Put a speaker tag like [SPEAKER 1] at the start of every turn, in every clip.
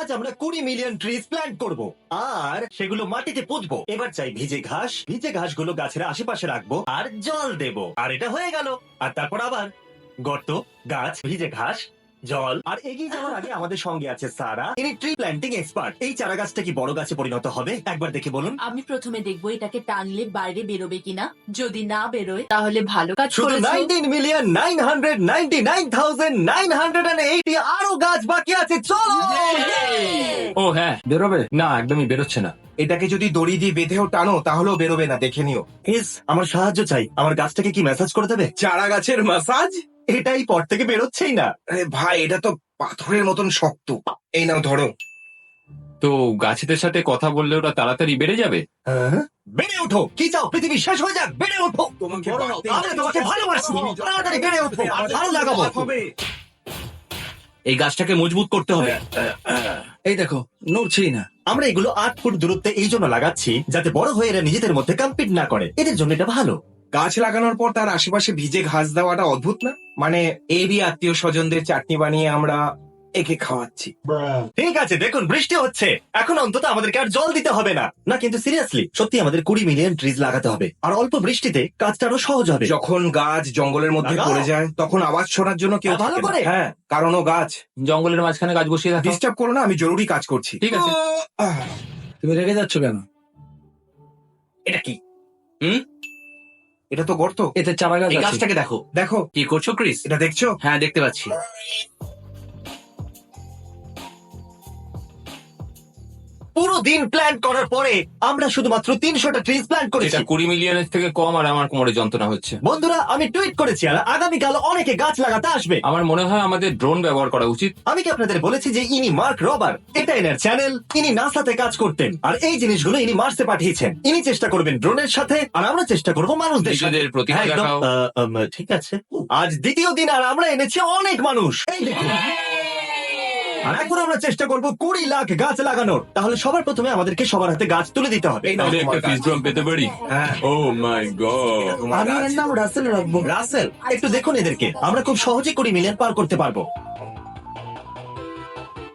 [SPEAKER 1] আজ আমরা 20 million trees plant করব আর সেগুলো মাটিতে পুঁতবো। এবার চাই ভিজে ঘাসগুলো গাছের আশেপাশে রাখবো আর জল দেব। আর এটা হয়ে গেল। আর তারপর আবার গর্ত, গাছ, ভিজে ঘাস, জল। আর এগিয়ে যাওয়ার আগে আমাদের সঙ্গে আছে সারা, ইনি ট্রি প্ল্যান্টিং এক্সপার্ট। এই চারা গাছটা কি বড় গাছে পরিণত হবে একবার দেখে বলুন।
[SPEAKER 2] আমি প্রথমে দেখবো এটাকে টানলে বাইরে বেরোবে কিনা। যদি না বেরোয় তাহলে ভালো কাজ
[SPEAKER 1] শুধু
[SPEAKER 2] করেছো।
[SPEAKER 1] 19,999,980 আরো গাছ বাকি আছে। চলো।
[SPEAKER 3] ও হ্যাঁ, বেরোবে না, একদমই বেরোচ্ছে না।
[SPEAKER 4] এটাকে যদি দড়ি দিয়ে বেঁধেও টানো তাহলেও বেরোবে না, দেখে নিও।
[SPEAKER 1] প্লিজ আমার সাহায্য চাই। আমার গাছটাকে কি ম্যাসাজ করে দেবে?
[SPEAKER 4] চারা গাছের মাসাজ?
[SPEAKER 1] এটাই পর থেকে বেরোচ্ছেই না।
[SPEAKER 4] আরে ভাই, এটা তো পাথরের মতন শক্ত। এই নাও ধরো।
[SPEAKER 3] তো গাছেদের সাথে কথা বললে ওরা তাড়াতাড়ি বেড়ে যাবে?
[SPEAKER 1] হ্যাঁ? বেড়ে ওঠো। কি চাও পৃথিবী শেষ হয়ে যাক? বেড়ে ওঠো।
[SPEAKER 4] তোমাকে
[SPEAKER 1] বড় হও।
[SPEAKER 4] বাড়তে
[SPEAKER 1] আমি তোমাকে ভালোবাসি। তাড়াতাড়ি বেড়ে ওঠো। আর ভালো লাগাবো।
[SPEAKER 3] এই গাছটাকে মজবুত করতে হবে।
[SPEAKER 5] এই দেখো, নড়ছেই না।
[SPEAKER 1] আমরা এগুলো 8 ফুট দূরত্বে এই জন্য লাগাচ্ছি যাতে বড় হয়ে এরা নিজেদের মধ্যে কম্পিট না করে। এদের জন্য এটা ভালো।
[SPEAKER 4] গাছ লাগানোর পর তার আশেপাশে ভিজে ঘাস দেওয়াটা অদ্ভুত না? মানে এরই আত্মীয় স্বজনদের চাটনি বানিয়ে আমরা একে খাওয়াচ্ছি।
[SPEAKER 1] ঠিক আছে, দেখুন বৃষ্টি হচ্ছে। এখন অন্তত আমাদেরকে আর জল দিতে হবে না। না কিন্তু সিরিয়াসলি, সত্যি আমাদের 20 মিলিয়ন ট্রিজ লাগাতে হবে। আর অল্প বৃষ্টিতে কাজটা আরো সহজ হবে।
[SPEAKER 4] যখন গাছ জঙ্গলের মধ্যে
[SPEAKER 1] লাগাও।
[SPEAKER 4] পড়ে যায় তখন আওয়াজ শোনার জন্য কেউ
[SPEAKER 1] হ্যাঁ, ভালো
[SPEAKER 4] থাকে না।
[SPEAKER 1] করে।
[SPEAKER 4] হ্যাঁ, কারণ ও গাছ।
[SPEAKER 3] জঙ্গলের মাঝখানে গাছ বসিয়ে রাখো।
[SPEAKER 4] ডিস্টার্ব করো না, আমি জরুরি কাজ করছি।
[SPEAKER 3] ঠিক আছে।
[SPEAKER 4] আহ,
[SPEAKER 5] তুমি রেগে যাচ্ছ কেন?
[SPEAKER 4] এটা কি?
[SPEAKER 3] হুম?
[SPEAKER 4] এটা তো গর্ত।
[SPEAKER 5] এতে চারা গাছ
[SPEAKER 3] এই
[SPEAKER 5] আছে।
[SPEAKER 3] গাছটাকে দেখো।
[SPEAKER 4] দেখো,
[SPEAKER 3] কি করছো ক্রিস?
[SPEAKER 4] এটা দেখছো?
[SPEAKER 3] হ্যাঁ, দেখতে পাচ্ছি।
[SPEAKER 1] পুরো দিন প্ল্যান করার পরে আমরা শুধুমাত্র 300টা ট্রিজ প্ল্যান করেছি।
[SPEAKER 3] এটা 20 মিলিয়নের থেকে কম, আর আমার কোমরে যন্ত্রণা হচ্ছে।
[SPEAKER 1] বন্ধুরা, আমি টুইট করেছি আর আগামীকাল অনেকে গাছ লাগাতে আসবে।
[SPEAKER 3] আমার মনে হয় আমাদের ড্রোন ব্যবহার করা উচিত।
[SPEAKER 1] আমি কি আপনাদের বলেছি যে ইনি মার্ক রবার? এটা এনার চ্যানেল। ইনি নাসাতে কাজ করতেন আর এই জিনিসগুলো ইনি মার্সে পাঠিয়েছেন। ইনি চেষ্টা করবেন ড্রোনের সাথে আর আমরা চেষ্টা করব মানুষদের সাথে।
[SPEAKER 3] নিজেদের প্রতিভা
[SPEAKER 1] হ্যাঁ, একদম।
[SPEAKER 3] দেখাও।
[SPEAKER 1] ঠিক আছে, আজ দ্বিতীয় দিন আর আমরা এনেছি অনেক মানুষ। এই দেখুন। আর এখন আমরা চেষ্টা করব 20 লাখ গাছ লাগানোর। তাহলে সবার প্রথমে আমাদেরকে সবার হাতে গাছ তুলে দিতে হবে।
[SPEAKER 4] এই নাও
[SPEAKER 3] তাহলে
[SPEAKER 4] তোমার
[SPEAKER 3] একটা
[SPEAKER 4] গাছ।
[SPEAKER 3] পিস ড্রাম পেতে পারি?
[SPEAKER 4] হ্যাঁ,
[SPEAKER 3] ও মাই গড।
[SPEAKER 4] তোমার
[SPEAKER 5] আমি
[SPEAKER 4] গাছ।
[SPEAKER 5] এর নাম রাসেল রাখবো।
[SPEAKER 1] রাসেল, একটু দেখুন এদেরকে। আমরা খুব সহজে 20 মিলিয়ন পার করতে পারবো।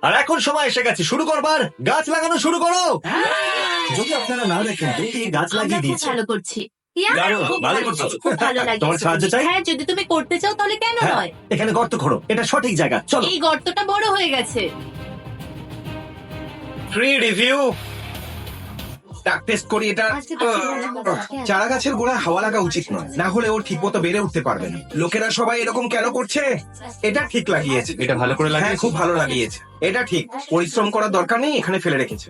[SPEAKER 1] আর এখন সময় এসে গেছে শুরু করবার। গাছ লাগানো শুরু করো। যদি আপনারা না দেখেন, এই গাছ
[SPEAKER 2] আমরা
[SPEAKER 1] লাগিয়ে
[SPEAKER 2] খুব
[SPEAKER 1] দিয়েছে।
[SPEAKER 2] ভালো করছি।
[SPEAKER 1] দারুণ,
[SPEAKER 2] খুব
[SPEAKER 1] ভালো
[SPEAKER 2] ভালো
[SPEAKER 1] করছো।
[SPEAKER 2] করছি, খুব ভালো লাগছে।
[SPEAKER 1] তোমার সাহায্য চাই?
[SPEAKER 2] হ্যাঁ, যদি তুমি করতে চাও তাহলে কেন
[SPEAKER 1] হ্যাঁ,
[SPEAKER 2] নয়।
[SPEAKER 1] এখানে গর্ত খোঁড়ো। এটা সঠিক জায়গা। চলো।
[SPEAKER 2] এই গর্তটা বড় হয়ে গেছে।
[SPEAKER 1] Tree review.
[SPEAKER 4] টাক টেস্ট করি এটা।
[SPEAKER 2] আজকে তো
[SPEAKER 4] চারা গাছের গোড়ায় হাওয়া লাগা উচিত নয়, না হলে ও ঠিক মতো বেড়ে উঠতে পারবে না। লোকেরা সবাই এরকম কেন করছে? এটা ঠিক লাগিয়েছে।
[SPEAKER 3] এটা ভালো করে
[SPEAKER 4] হ্যাঁ,
[SPEAKER 3] লাগিয়েছো?
[SPEAKER 4] খুব ভালো লাগিয়েছে। এটা ঠিক, পরিশ্রম করার দরকার নেই, এখানে ফেলে রেখেছে।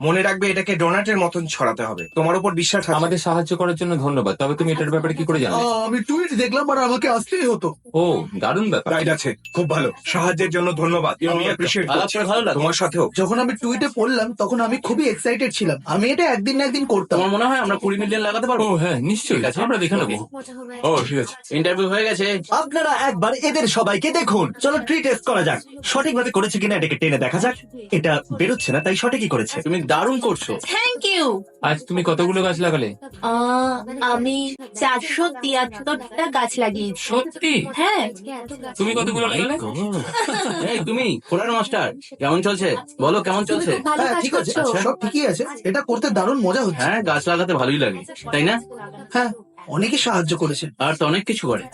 [SPEAKER 4] মনে রাখবে, এটাকে ডোনাটের মতন ছড়াতে হবে। তোমার উপর বিশ্বাস আছে।
[SPEAKER 3] আমাদের সাহায্য করার জন্য ধন্যবাদ। তবে তুমি এটার ব্যাপারে কি করে জানো?
[SPEAKER 5] আমি টুইট দেখলাম আর আমাকে আসতেই হতো।
[SPEAKER 3] ও, দারুণ ব্যাপার।
[SPEAKER 4] রাইট আছে, খুব ভালো। সাহায্যের জন্য ধন্যবাদ, আমি অ্যাপ্রিশিয়েট করছি।
[SPEAKER 3] ভালো লাগে।
[SPEAKER 4] তোমার সাথেও।
[SPEAKER 5] যখন আমি টুইটে পড়লাম তখন আমি খুবই এক্সাইটেড ছিলাম। আমি এটা একদিন না একদিন করতাম।
[SPEAKER 6] তোমার মনে হয় আমরা 20 মিলিয়ন লাগাতে
[SPEAKER 3] ও
[SPEAKER 6] পারবো?
[SPEAKER 3] হ্যাঁ, নিশ্চয়ই।
[SPEAKER 6] ঠিক আছে,
[SPEAKER 3] আমরা দেখে নেবো। ও ঠিক আছে।
[SPEAKER 6] ইন্টারভিউ হয়ে গেছে।
[SPEAKER 1] আপনারা একবার এদের সবাইকে দেখুন। চলো ট্রি টেস্ট করা যাক। সঠিকভাবে করেছে কিনা এটাকে টেনে দেখা যাক। এটা বেরোচ্ছে না, তাই সঠিকই করেছে।
[SPEAKER 6] তুমি দারুণ করছো।
[SPEAKER 2] Thank you.
[SPEAKER 3] আজ তুমি কতগুলো গাছ লাগালে?
[SPEAKER 2] আমি 473টা গাছ লাগিয়েছি।
[SPEAKER 3] সত্যি?
[SPEAKER 2] হ্যাঁ।
[SPEAKER 3] তুমি কতগুলো লাগালে?
[SPEAKER 6] এই তুমি খোলার মাস্টার, কেমন চলছে বলো, কেমন
[SPEAKER 2] তুমি
[SPEAKER 6] চলছে?
[SPEAKER 2] খুব ভালো
[SPEAKER 5] হ্যাঁ,
[SPEAKER 2] কাজ
[SPEAKER 5] ঠিক আছে,
[SPEAKER 2] করছো।
[SPEAKER 5] সব ঠিকই আছে। এটা করতে দারুণ মজা হচ্ছে।
[SPEAKER 6] হ্যাঁ, গাছ লাগাতে ভালোই লাগে, তাই না?
[SPEAKER 5] হ্যাঁ, অনেকে সাহায্য করেছে।
[SPEAKER 6] আর তো অনেক কিছু করে।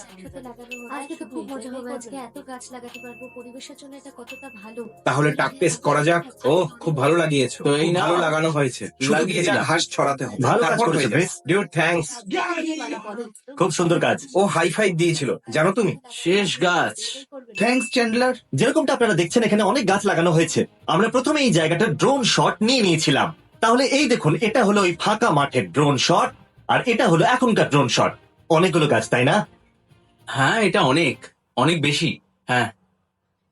[SPEAKER 7] আজকে তো খুব মজা হবে। আজকে এত গাছ লাগাতে পারবো, পরিবেশের জন্য এটা কতটা ভালো।
[SPEAKER 4] তাহলে টাক টেস্ট করা যাক। ও, খুব ভালো লাগিয়েছো।
[SPEAKER 6] তো এই
[SPEAKER 4] খুব
[SPEAKER 6] নাও।
[SPEAKER 4] ভালো লাগানো হয়েছে। শুধু
[SPEAKER 6] লাগিয়ে
[SPEAKER 4] ভেজা
[SPEAKER 6] দিলাম।
[SPEAKER 4] ঘাস ছড়াতে হবে।
[SPEAKER 1] ভালো কাজ
[SPEAKER 4] তারপর
[SPEAKER 1] করেছো,
[SPEAKER 4] হয়ে যাবে।
[SPEAKER 1] ক্রিস।
[SPEAKER 4] Dude, thanks.
[SPEAKER 1] খুব সুন্দর কাজ।
[SPEAKER 4] ও হাই ফাইভ দিয়েছিল, জানো তুমি?
[SPEAKER 6] শেষ গাছ।
[SPEAKER 5] Thanks Chandler.
[SPEAKER 1] যেরকমটা আপনারা দেখছেন, এখানে অনেক গাছ লাগানো হয়েছে। আমরা প্রথমে এই জায়গাটা ড্রোন শট নিয়ে নিয়েছিলাম। তাহলে এই দেখুন, এটা হলো ওই ফাঁকা মাঠের ড্রোন শট আর এটা হলো এখনকার ড্রোন শট। অনেকগুলো গাছ, তাই না?
[SPEAKER 6] হ্যাঁ, এটা অনেক অনেক বেশি। হ্যাঁ,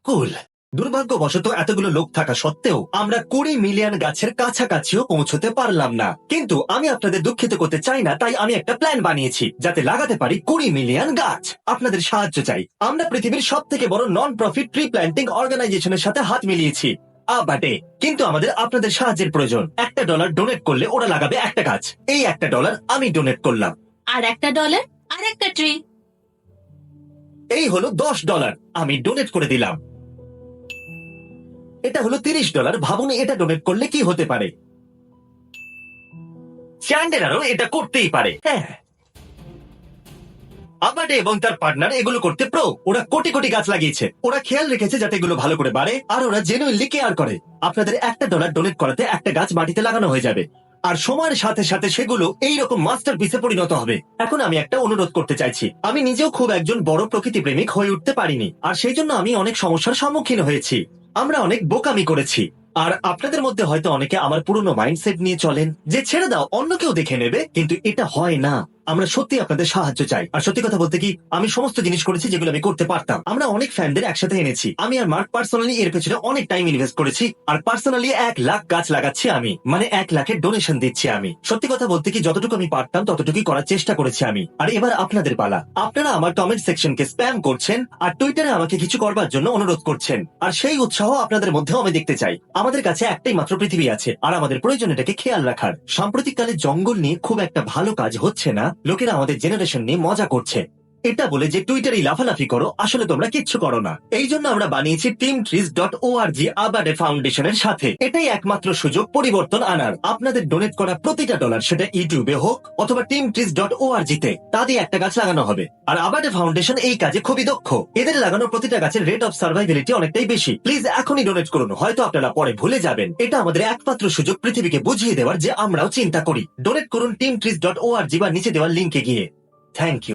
[SPEAKER 1] কুল। দুর্ভাগ্যবশত এতগুলো লোক থাকা সত্ত্বেও আমরা 20 মিলিয়ন গাছের কাছাকাছিও পৌঁছতে পারলাম না। কিন্তু আমি আপনাদের দুঃখিত করতে চাই না, তাই আমি একটা প্ল্যান বানিয়েছি যাতে লাগাতে পারি 20 মিলিয়ন গাছ। আপনাদের সাহায্য চাই। আমরা পৃথিবীর সব থেকে বড় নন প্রফিট ট্রি প্ল্যান্টিং অর্গানাইজেশনের সাথে হাত মিলিয়েছি। বাটে, কিন্তু আমাদের আপনাদের সাহায্যের প্রয়োজন। $1 ডোনেট করলে ওরা লাগাবে একটা গাছ। এই $1 আমি ডোনেট করলাম।
[SPEAKER 2] আর $1 আর একটা ট্রি।
[SPEAKER 1] এই হলো $10 আমি ডোনেট করে দিলাম। এটা হলো $30। ভাবুন এটা ডোনেট করলে কি হতে পারে। চ্যান্ডেলারও এটা করতেই পারে। হ্যাঁ, আবাডে এবং তার পার্টনার এগুলো করতে প্রো। ওরা কোটি কোটি গাছ লাগিয়েছে। ওরা খেয়াল রেখেছে যাতে এগুলো ভালো করে বাড়ে, আর ওরা জেনুইনলি কেয়ার করে। আপনাদের $1 ডোনেট করাতে একটা গাছ মাটিতে লাগানো হয়ে যাবে, আর সময়ের সাথে সাথে সেগুলো এইরকম মাস্টারপিসে পরিণত হবে। এখন আমি একটা অনুরোধ করতে চাইছি। আমি নিজেও খুব একজন বড় প্রকৃতি প্রেমিক হয়ে উঠতে পারিনি, আর সেই জন্য আমি অনেক সমস্যার সম্মুখীন হয়েছি। আমরা অনেক বোকামি করেছি। আর আপনাদের মধ্যে হয়তো অনেকে আমার পুরনো মাইন্ডসেট নিয়ে চলেন যে ছেড়ে দাও, অন্য কেউ দেখে নেবে, কিন্তু এটা হয় না। আমরা সত্যি আপনাদের সাহায্য চাই। আর সত্যি কথা বলতে কি, আমি সমস্ত জিনিস করেছি যেগুলো আমি করতে পারতাম। আমরা অনেক ফ্যানদের একসাথে এনেছি। আমি আর মার্ক পার্সোনালি এর পেছনে অনেক টাইম ইনভেস্ট করেছি, আর পার্সোনালি 1 লাখ গাছ লাগাচ্ছি আমি, মানে 1 লাখের ডোনেশন দিচ্ছি আমি। সত্যি কথা বলতে কি, যতটুকু আমি পারতাম ততটুকুই করার চেষ্টা করেছি আমি। আর এবার আপনাদের পালা। আপনারা আমার কমেন্ট সেকশনকে স্প্যাম করছেন, আর টুইটারে আমাকে কিছু করবার জন্য অনুরোধ করছেন, আর সেই উৎসাহ আপনাদের মধ্যেও আমি দেখতে চাই। আমাদের কাছে একটাই মাত্র পৃথিবী আছে, আর আমাদের প্রয়োজন এটাকে খেয়াল রাখার। সাম্প্রতিককালে জঙ্গল নিয়ে খুব একটা ভালো কাজ হচ্ছে না। লোকেরা আমাদের জেনারেশন নিয়ে মজা করছে, এটা বলে যে টুইটারে লাফালাফি করো, আসলে তোমরা কিচ্ছু করো না। এই জন্য আমরা বানিয়েছি teamtrees.org আবাডে ফাউন্ডেশনের সাথে। এটাই একমাত্র সুযোগ পরিবর্তন আনার। আপনাদের ডোনেট করা প্রতিটা ডলার, সেটা ইউটিউবে হোক অথবা teamtrees.org তে, তা দিয়ে একটা গাছ লাগানো হবে। আর আবাডে ফাউন্ডেশন এই কাজে খুবই দক্ষ। এদের লাগানো প্রতিটা গাছের রেট অফ সার্ভাইভিলিটি অনেকটাই বেশি। প্লিজ এখনই ডোনেট করুন, হয়তো আপনারা পরে ভুলে যাবেন। এটা আমাদের একমাত্র সুযোগ পৃথিবীকে বুঝিয়ে দেওয়ার যে আমরাও চিন্তা করি। ডোনেট করুন teamtrees.org বা নিচে দেওয়ার লিঙ্কে গিয়ে। Thank you.